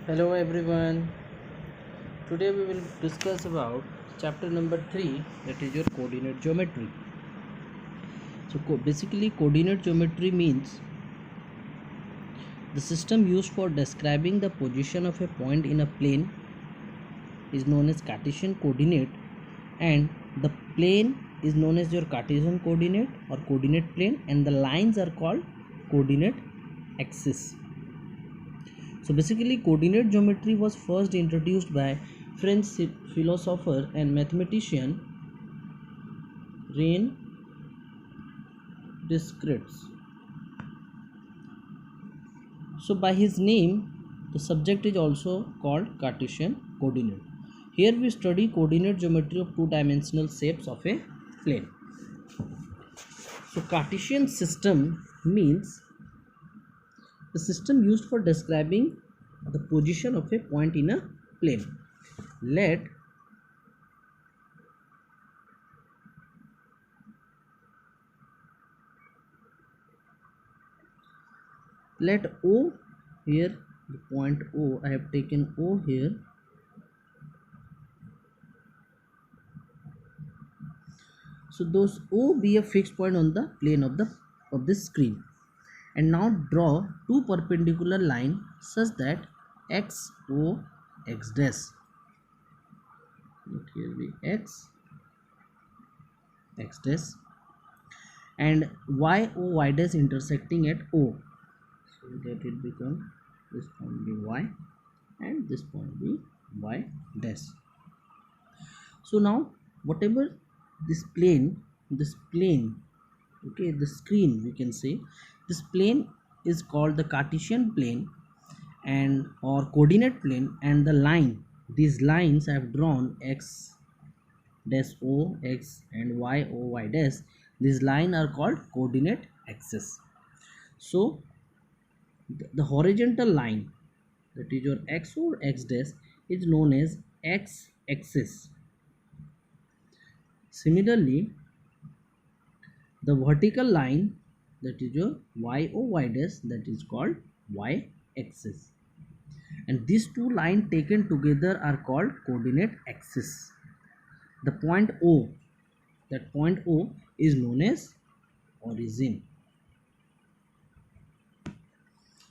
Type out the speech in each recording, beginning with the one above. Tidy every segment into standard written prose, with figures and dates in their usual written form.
Hello everyone. Today we will discuss about chapter number 3, that is your coordinate geometry. So basically coordinate geometry means the system used for describing the position of a point in a plane is known as Cartesian coordinate, and the plane is known as your Cartesian coordinate or coordinate plane, and the lines are called coordinate axis. So basically coordinate geometry was first introduced by French philosopher and mathematician René Descartes. So by his name the subject is also called Cartesian coordinate. Here we study coordinate geometry of two-dimensional shapes of a plane. So Cartesian system means the system used for describing the position of a point in a plane. Let O here, the point O, I have taken O here. So those O be a fixed point on the plane of this screen, and now draw two perpendicular lines such that X O X dash. Let here be X dash and Y O Y dash intersecting at O. So that it become this point be Y and this point be Y dash. So now whatever this plane, okay, the screen, we can say this plane is called the Cartesian plane and or coordinate plane, and the line, these lines I have drawn X dash O X and Y O Y dash, these lines are called coordinate axis. So the horizontal line, that is your X or X dash, is known as X axis. Similarly, the vertical line, that is your Y O Y dash, that is called Y axis, and these two lines taken together are called coordinate axis. The point O, that point O is known as origin.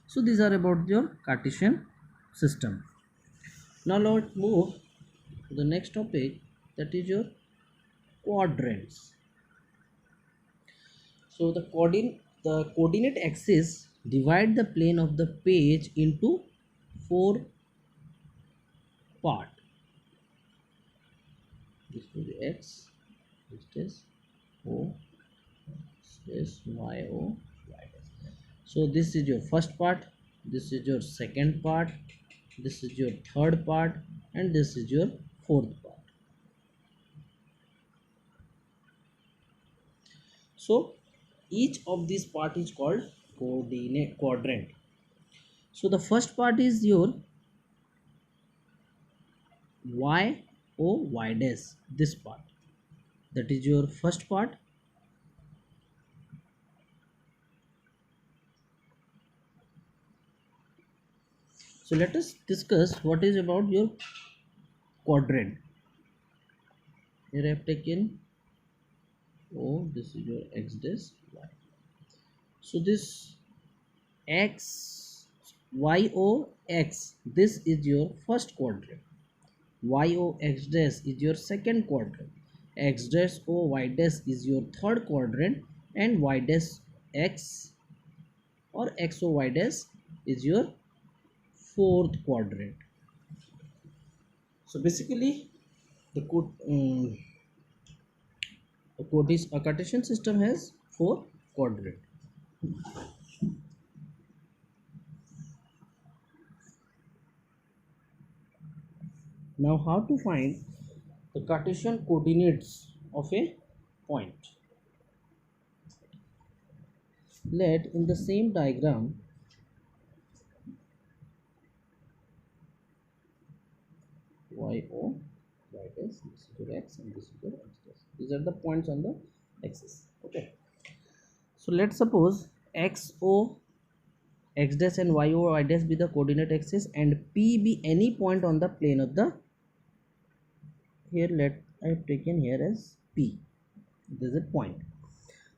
So these are about your Cartesian system. Now let's move to the next topic, that is your quadrants. So the coordinate axis divide the plane of the page into four part. This will be X, this is O, this is Y O, Y. So this is your first part, this is your second part, this is your third part, and this is your fourth part. So each of these part is called coordinate quadrant. So the first part is your Y O Y dash, this part, that is your first part. So let us discuss what is about your quadrant. Here I have taken O, this is your X dash Y. So this X Y O X, this is your first quadrant. Y O X dash is your second quadrant. X dash O Y dash is your third quadrant, and Y dash X or X O Y dash is your fourth quadrant. So basically the a Cartesian system has four quadrants. Now how to find the Cartesian coordinates of a point? Let in the same diagram Y O Y dash, this is your X and this is your X dash. These are the points on the axis. Okay. So let's suppose X O x dash and y or y dash be the coordinate axis and P be any point on the plane of the, here let I have taken here as P, this is a point.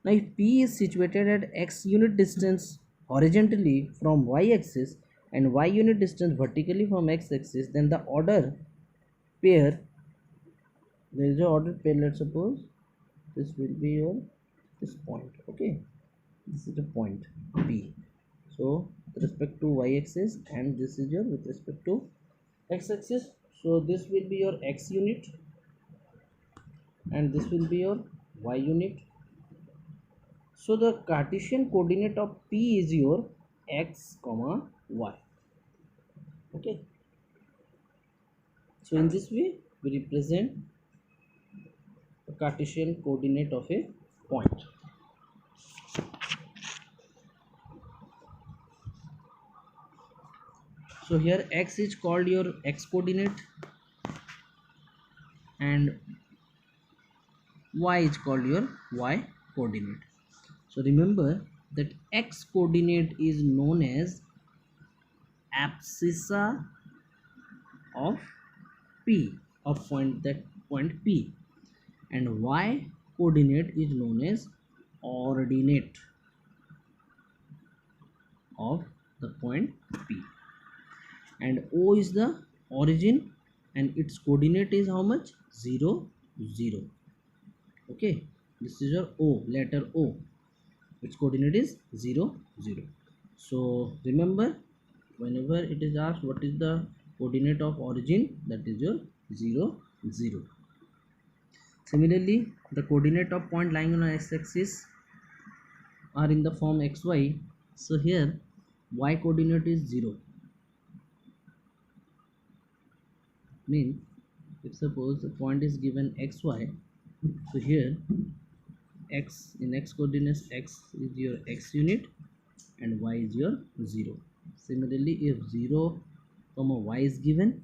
Now if P is situated at x unit distance horizontally from y axis and y unit distance vertically from x axis, then the order pair, there is a ordered pair, let's suppose this will be your this point. Okay, this is the point P. So with respect to y axis and this is your with respect to x axis, so this will be your x unit and this will be your y unit. So the Cartesian coordinate of P is your x comma y. Okay, so in this way we represent the Cartesian coordinate of a point. So here x is called your x coordinate and y is called your y coordinate. So remember that x coordinate is known as abscissa of P, of point, that point P, and y coordinate is known as ordinate of the point P, and O is the origin and its coordinate is how much? 0 0. Okay, this is your O, letter O, its coordinate is 0 0. So remember, whenever it is asked what is the coordinate of origin, that is your 0 0. Similarly, the coordinate of point lying on x-axis are in the form xy. So here y coordinate is 0. Means if suppose the point is given xy, so here x, in x coordinates x is your x unit and y is your 0. Similarly, if 0 comma y is given,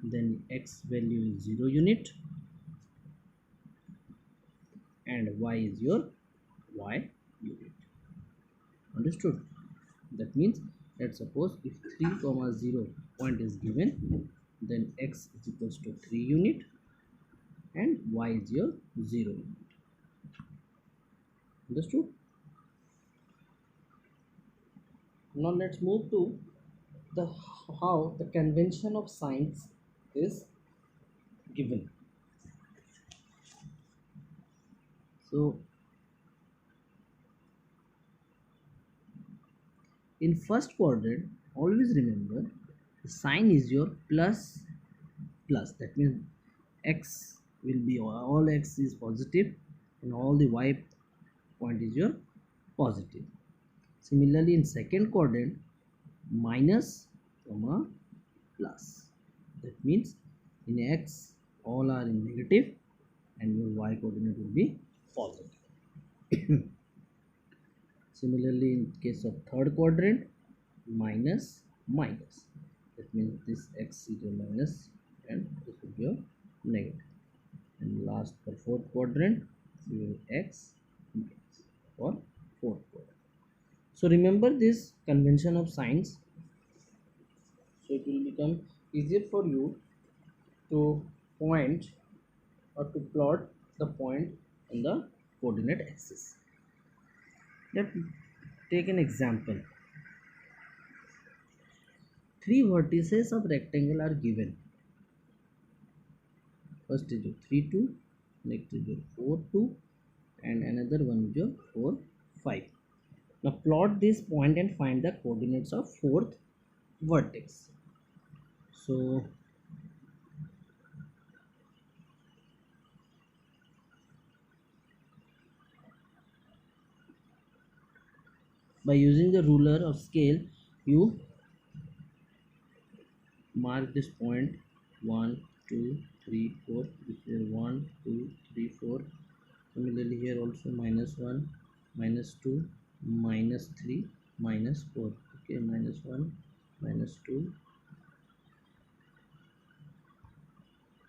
then x value is 0 unit and y is your y unit. Understood? That means, let's suppose if 3 comma 0 point is given, then x is equals to 3 unit and y is your 0 unit. Understood? Now let's move to the how the convention of signs is given. So in first quadrant, always remember the sign is your plus plus. That means x will be, all x is positive and all the y point is your positive. Similarly, in second quadrant, minus comma plus. That means in x all are in negative and your y coordinate will be positive. Similarly, in case of third quadrant, minus minus. That means this x is your minus and this will be your negative. And last for fourth quadrant, your x minus for fourth quadrant. So remember this convention of signs, so it will become easier for you to point or to plot the point on the coordinate axis. Let's take an example. Three vertices of rectangle are given. First is your 3 2, next is your 4 2, and another one is your 4 5. Now plot this point and find the coordinates of fourth vertex. So by using the ruler or scale, you mark this point 1 2 3 4. This is 1 2 3 4. Similarly here also -1 -2 -3 -4. Okay, -1 -2,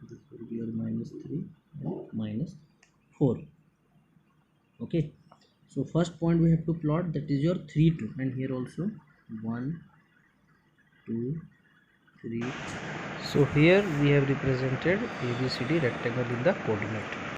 this will be your -3 and -4. Okay, so first point we have to plot, that is your 3 2, and here also 1 2 3. So here we have represented ABCD rectangle in the coordinate.